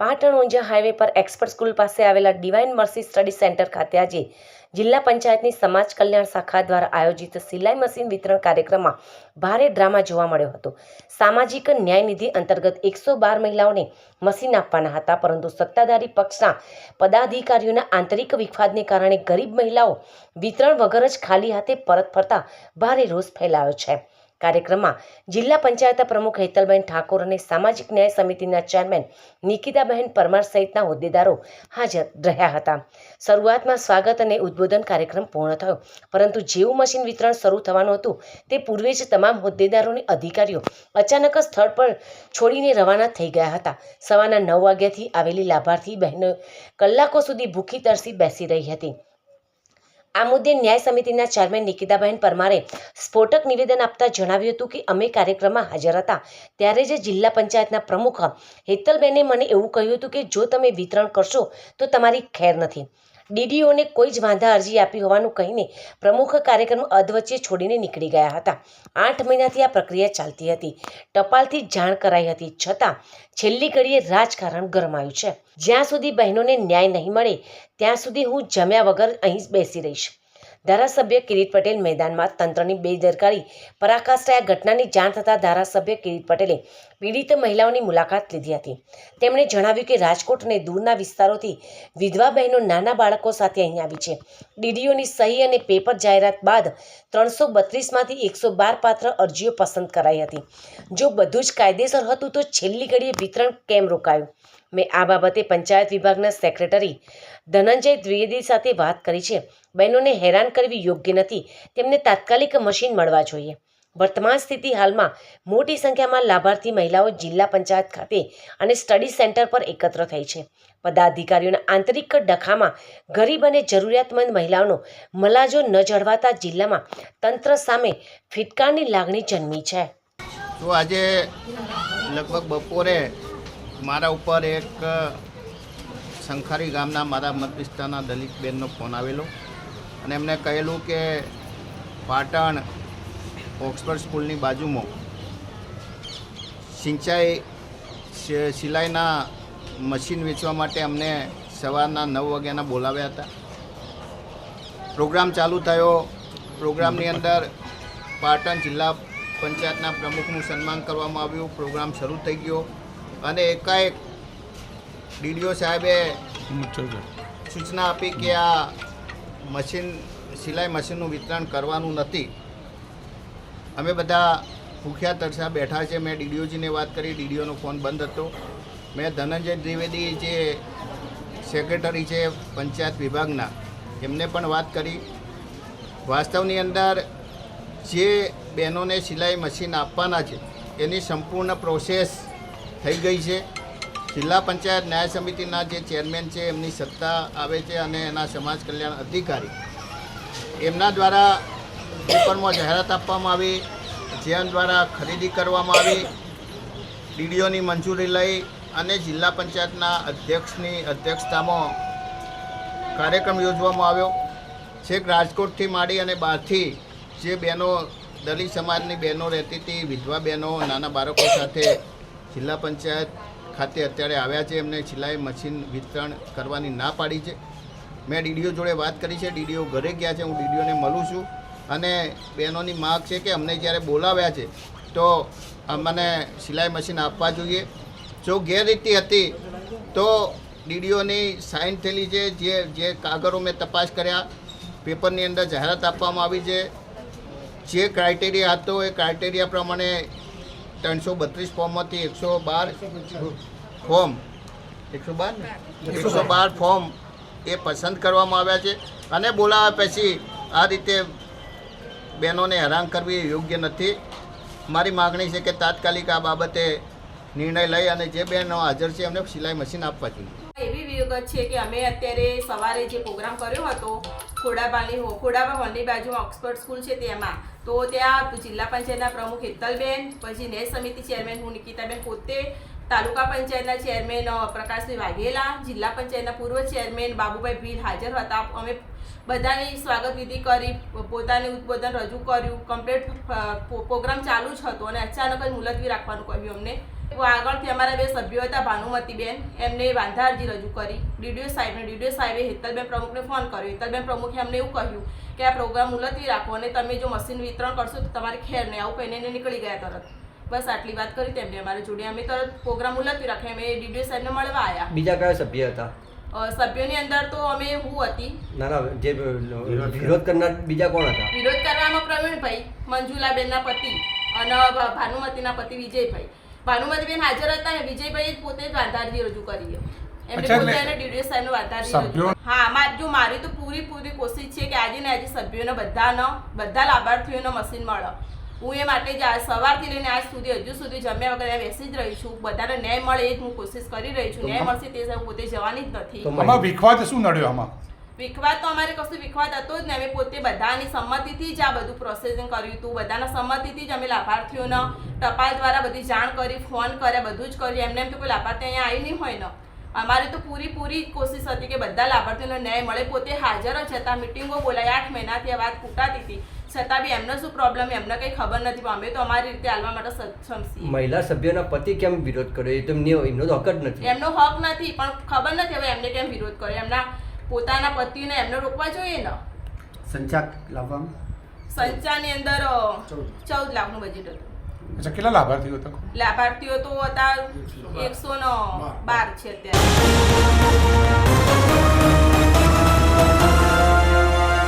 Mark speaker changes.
Speaker 1: Patan Unjha highway પર expert school પાસે આવેલા ડિવાઇન મર્સી સ્ટડી સેન્ટર ખાતે આજે જિલ્લા પંચાયતની સમાજ કલ્યાણ શાખા દ્વારા આયોજિત સિલાઈ મશીન વિતરણ કાર્યક્રમમાં ભારે ડ્રામા જોવા મળ્યો હતો। સામાજિક ન્યાય નિધિ અંતર્ગત 112 મહિલાઓને મશીન આપવાના હતા, પરંતુ સત્તાધારી પક્ષના પદાધિકારીઓના આંતરિક વિખવાદને કારણે ગરીબ મહિલાઓ વિતરણ વગર જ ખાલી હાથે પરત ફરતા ભારે રોષ ફેલાયો છે। કાર્યક્રમમાં જિલ્લા પંચાયત પ્રમુખ હેતલબેન ઠાકોર અને સામાજિક ન્યાય સમિતિના ચેરમેન નિકિતાબહેન પરમાર સહિતના હોદ્દેદારો હાજર રહ્યા હતા। શરૂઆતમાં સ્વાગત અને ઉદ્બોધન કાર્યક્રમ પૂર્ણ થયો, પરંતુ જેવું મશીન વિતરણ શરૂ થવાનું હતું તે પૂર્વે જ તમામ હોદ્દેદારો અને અધિકારીઓ અચાનક સ્થળ પર છોડીને રવાના થઈ ગયા હતા। સવારના 9 વાગ્યાથી આવેલી લાભાર્થી બહેનો કલાકો સુધી ભૂખી તરસી બેસી રહી હતી। આ મુદ્દે ન્યાય સમિતિના ચેરમેન નિકિતાબહેન પરમારે સ્ફોટક નિવેદન આપતા જણાવ્યું હતું કે અમે કાર્યક્રમમાં હાજર હતા ત્યારે જ જિલ્લા પંચાયતના પ્રમુખ હેતલબેને મને એવું કહ્યું હતું કે જો તમે વિતરણ કરશો તો તમારી ખેર નથી। ડીડીઓને કોઈ જ વાંધા અરજી આપી હોવાનું કહીને પ્રમુખ કાર્યક્રમ અધવચ્ચે છોડીને નીકળી ગયા હતા। 8 મહિનાથી આ પ્રક્રિયા ચાલતી હતી, ટપાલથી જાણ કરાઈ હતી, છતાં છેલ્લી ઘડીએ રાજકારણ ગરમાયું છે। જ્યાં સુધી બહેનોને ન્યાય નહીં મળે ત્યાં સુધી હું જમ્યા વગર અહીં બેસી રહીશ। ધારાસભ્ય કિરીટ પટેલ મેદાનમાં તંત્રની બેદરકારી પરાકાષ્ઠાએ આ ઘટનાની જાણ થતાં ધારાસભ્ય કિરીટ પટેલે પીડિત મહિલાઓની મુલાકાત લીધી હતી। તેમણે જણાવ્યું કે રાજકોટ અને દૂરના વિસ્તારોથી વિધવા બહેનો નાના બાળકો સાથે અહીં આવી છે। ડીડીઓની સહી અને પેપર જાહેરાત બાદ 332માંથી 112 પાત્ર અરજીઓ પસંદ કરાઈ હતી। જો બધું જ કાયદેસર હતું તો છેલ્લી ઘડીએ વિતરણ કેમ રોકાયું? મેં આ બાબતે પંચાયત વિભાગના સેક્રેટરી ધનંજય દ્વિવેદી સાથે વાત કરી છે। બહેનોને હેરાન કરવી યોગ્ય નથી, તેમને તાત્કાલિક મશીન મળવા જોઈએ। વર્તમાન સ્થિતિ હાલમાં મોટી સંખ્યામાં લાભાર્થી મહિલાઓ જિલ્લા પંચાયત ખાતે અને સ્ટડી સેન્ટર પર એકત્ર થઈ છે। પદાધિકારીઓના આંતરિક ડખામાં ગરીબ અને જરૂરિયાતમંદ મહિલાઓનો મલાજો ન જળવાતા જિલ્લામાં તંત્ર સામે ફિટકારની લાગણી જન્મી છે।
Speaker 2: તો આજે લગભગ બપોરે મારા ઉપર એક શંખારી ગામના મારા મત વિસ્તારના દલિત બહેનનો ફોન આવેલો અને એમને કહેલું કે પાટણ ઓક્સફર્ડ સ્કૂલની બાજુમાં સિલાઈના મશીન વેચવા માટે અમને સવારના 9 વાગ્યાના બોલાવ્યા હતા। પ્રોગ્રામ ચાલુ થયો। પ્રોગ્રામની અંદર પાટણ જિલ્લા પંચાયતના પ્રમુખનું સન્માન કરવામાં આવ્યું। પ્રોગ્રામ શરૂ થઈ ગયો અને એકાએક ડીડીઓ સાહેબે સૂચના આપી કે આ સિલાઈ મશીનનું વિતરણ કરવાનું નથી। અમે બધા ભૂખ્યા તરસ્યા બેઠા છે। મેં ડીડીઓજીને વાત કરી, ડીડીઓનો ફોન બંધ હતો। મેં ધનંજય દ્વિવેદી જે સેક્રેટરી છે પંચાયત વિભાગના, એમને પણ વાત કરી। વાસ્તવની અંદર જે બહેનોને સિલાઈ મશીન આપવાના છે એની સંપૂર્ણ પ્રોસેસ થઈ ગઈ છે। જિલ્લા પંચાયત ન્યાય સમિતિના જે ચેરમેન છે એમની સત્તા આવે છે અને એના સમાજ કલ્યાણ અધિકારી એમના દ્વારા પેપરમાં જાહેરાત આપવામાં આવી, જેમ દ્વારા ખરીદી કરવામાં આવી। ડીડીઓની મંજૂરી લઈ અને જિલ્લા પંચાયતના અધ્યક્ષની અધ્યક્ષતામાં કાર્યક્રમ યોજવામાં આવ્યો। છેક રાજકોટથી માંડી અને બહારથી જે બહેનો દલિત સમાજની બહેનો રહેતી હતી, વિધવા બહેનો નાના બાળકો સાથે જિલ્લા પંચાયત ખાતે અત્યારે આવ્યા છે। એમને સિલાઈ મશીન વિતરણ કરવાની ના પાડી છે। મેં ડીડીઓ જોડે વાત કરી છે, ડીડીઓ ઘરે ગયા છે, હું ડીડીઓને મળું છું અને બહેનોની માગ છે કે અમને જ્યારે બોલાવ્યા છે તો અમને સિલાઈ મશીન આપવા જોઈએ। જો ગેરરીતિ હતી તો ડીડીઓની સાઇન થયેલી છે, જે કાગળો મેં તપાસ કર્યા, પેપરની અંદર જાહેરાત આપવામાં આવી છે। જે ક્રાઇટેરિયા હતો એ ક્રાઇટેરિયા પ્રમાણે 332 ફોર્મમાંથી 112 ફોર્મ 112 ફોર્મ એ પસંદ કરવામાં આવ્યા છે અને બોલાવ્યા પછી આ રીતે બહેનોને હેરાન કરવી યોગ્ય નથી। મારી માગણી છે કે તાત્કાલિક આ બાબતે નિર્ણય લઈ અને જે બહેનો હાજર છે એમને સિલાઈ મશીન આપવા જોઈએ।
Speaker 3: એવી વિગત છે કે અમે અત્યારે સવારે જે પ્રોગ્રામ કર્યો હતો ખોડાબા હોલની બાજુમાં ઓક્સફર્ડ સ્કૂલ છે તેમાં, તો ત્યાં જિલ્લા પંચાયતના પ્રમુખ હેતલબેન, પછી ન્યાય સમિતિ ચેરમેન હું નિકિતાબેન પોતે, તાલુકા પંચાયતના ચેરમેન પ્રકાશભાઈ વાઘેલા, જિલ્લા પંચાયતના પૂર્વ ચેરમેન બાબુભાઈ ભીલ હાજર હતા। અમે બધાની સ્વાગત વિધિ કરી, પોતાને ઉદ્બોધન રજૂ કર્યું। કમ્પ્લીટ પ્રોગ્રામ ચાલુ જ હતો અને અચાનક જ મુલતવી રાખવાનું કહ્યું અમને। આગળથી અમારા બે સભ્યો હતા ભાનુમતીબેન, એમને વાંધા અરજી રજૂ કરી ડીડીઓ સાહેબે હેતલબેન પ્રમુખને ફોન કર્યો. હેતલબેન પ્રમુખે અમને એવું કહ્યું કે આ પ્રોગ્રામ મુલતવી રાખો અને તમે જો મશીન વિતરણ કરશો તો તમારી ખેર નહીં, આવું કહીને નીકળી ગયા તરત. બસ આટલી વાત કરી તેમને અમારી જોડે. અમે તરત પ્રોગ્રામ મુલતવી રાખ્યો. અમે ડીડીઓ સાહેબને મળવા આવ્યા.
Speaker 4: બીજા કયા સભ્ય હતા?
Speaker 3: સભ્યોની અંદર તો અમે હું હતી.
Speaker 4: ના ના, જે વિરોધ કરનાર બીજા કોણ હતા?
Speaker 3: વિરોધ કરવામાં પ્રવીણભાઈ, મંજુલાબેનના પતિ અને ભાનુમતીના પતિ વિજયભાઈ. ભાનુમતીબેન હાજર હતા ને વિજયભાઈ પોતે જ વાંધા અરજી રજૂ કરી. એમને પોતે એને ડીડીઓ સાહેબનો વાંધા અરજી રજૂ. હા, મારી તો પૂરી કોશિશ છે કે આજે ને આજે સભ્યોને બધા લાભાર્થીઓને મશીન મળે. હું એ માટે જ સવારથી લઈને આજ સુધી હજુ સુધી જમ્યા વગર બેસી જ રહી છું. બધાને ન્યાય મળે એ જ હું કોશિશ કરી રહી છું. ન્યાય મળશે તે સાહેબ પોતે જવાની જ નથી.
Speaker 5: આમાં વિખવાદ શું નડ્યો? આમાં
Speaker 3: વિખવાદ તો અમારે કશું વિખવાદ હતો જ ને. અમે પોતે બધાની સંમતિથી જ આ બધું પ્રોસેસિંગ કર્યું હતું. બધાના સંમતિથી જ અમે લાભાર્થીઓને ટપાલ દ્વારા બધી જાણ કરી, ફોન કર્યા, બધું જ કર્યું. એમને એમ તો કોઈ લાભાર્થી અહીંયા આવી નહીં હોય ને. અમારી તો પૂરી કોશિશ હતી કે બધા લાભાર્થીઓને ન્યાય મળે. પોતે હાજર જ હતા, મિટિંગો બોલાય, 8 મહિનાથી આ વાત ફૂટાતી હતી. છતાં બી એમને શું પ્રોબ્લેમ એમને કંઈ ખબર નથી. પણ અમે તો અમારી રીતે હાલવા માટે સક્ષમ છીએ.
Speaker 4: મહિલા સભ્યના પતિ કેમ વિરોધ કર્યો? એ તો એમનો હક જ નથી.
Speaker 3: એમનો હક નથી, પણ ખબર નથી હવે એમને કેમ વિરોધ કર્યો. એમના પોતાના પતિને એમને રોકવા જોઈએ ને.
Speaker 6: સંચાક લાવવામાં
Speaker 3: સંચાની અંદર 14 લાખનું બજેટ હતું.
Speaker 5: અચ્છા, કેટલા લાભાર્થીઓ હતા?
Speaker 3: લાભાર્થીઓ તો હતા 112 છે અત્યારે.